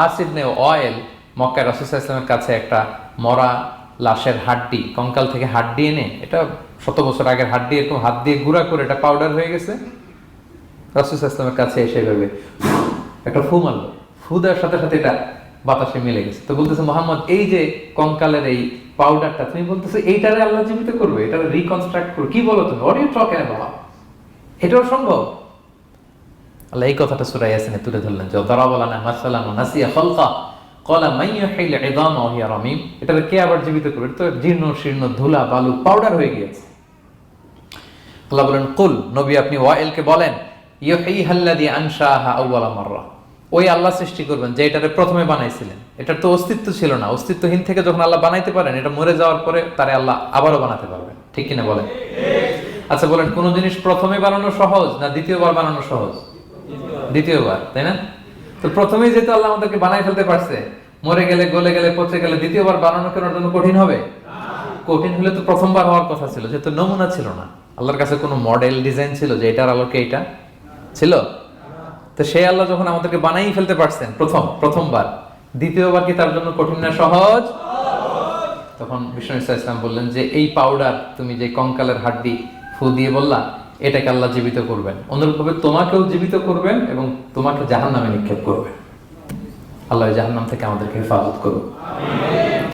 আস ইবনে ওয়াইল মক্কায় রাসূল সাল্লাল্লাহু আলাইহি ওয়াসাল্লামের কাছে একটা মরা লাশের হাড্ডি, কঙ্কাল থেকে হাড্ডি এনে, এটা 100 বছর আগের হাড্ডি, এরকম হাত দিয়ে গুঁড়া করে এটা পাউডার হয়ে গেছে। রাসূল সাল্লাল্লাহু আলাইহি ওয়াসাল্লামের কাছে এসে এভাবে একটা ফু মারলো, ফু দেওয়ার সাথে সাথে এটা বাতাসে মিলে গেছে। তো বলতেছে, মুহাম্মদ এই যে কঙ্কালের এই পাউডারটা, তুমি বলতেছো এইটারে আল্লাহ জীবিত করবে, এটারে রিকনস্ট্রাক্ট করবে, কি বলো তুমি? What are you talking about? এটাও সম্ভব? আল্লাহ এই কথাটা সূরা ইয়াসিনে তুলে ধরলেন যে দারাবা লানা মাসালান ওয়া নাসিয়া খালকা ক্বালা মান ইউহিল ইযামা ওয়া হিয়া রামীম। এটারে কে আবার জীবিত করবে? এটা তো জীর্ণ শীর্ণ ধুলা বালু পাউডার হয়ে গিয়েছে। আল্লাহ বলেন, কুল, নবী আপনি ওয়াইলকে বলেন, ইউহিহাল্লাযী আনশাহা আউওয়ালা মাররা, ওই আল্লাহ সৃষ্টি করবেন যে এটারে প্রথমে বানাইছিলেন। এটার তো অস্তিত্ব ছিল না, অস্তিত্বহীন থেকে যখন আল্লাহ বানাইতে পারেন, এটা মরে যাওয়ার পরে তারে আল্লাহ আবারও বানাতে পারবেন, ঠিক কিনা বলেন? আচ্ছা বলেন, কোন জিনিস প্রথমে বানানো সহজ না দ্বিতীয়বার বানানো সহজ? দ্বিতীয়বার, তাই না? তো প্রথমেই যেহেতু আল্লাহ আমাদেরকে বানাই ফেলতে পারছে, মরে গেলে গলে গেলে পচে গেলে দ্বিতীয়বার বানানো কেন জন্য কঠিন হবে? কঠিন হলে তো প্রথমবার হওয়ার কথা ছিল, যেহেতু নমুনা ছিল না, আল্লাহর কাছে কোনো মডেল ডিজাইন ছিল যে এটার আলোকে এটা ছিল। তো সেই আল্লাহ যখন আমাদেরকে বানাই ফেলতে পারছেন প্রথমবার, দ্বিতীয়বার কি তার জন্য কঠিন না সহজ? তখন বিষ্ণু ইসলাম বললেন যে এই পাউডার, তুমি যে কঙ্কালের হাড্ডি ফু দিয়ে বললা, এটাকে আল্লাহ জীবিত করবেন, অনুরূপভাবে তোমাকেও জীবিত করবেন এবং তোমাকে জাহান্নামে নিক্ষেপ করবেন। আল্লাহ জাহান্নাম থেকে আমাদেরকে হেফাজত করুন।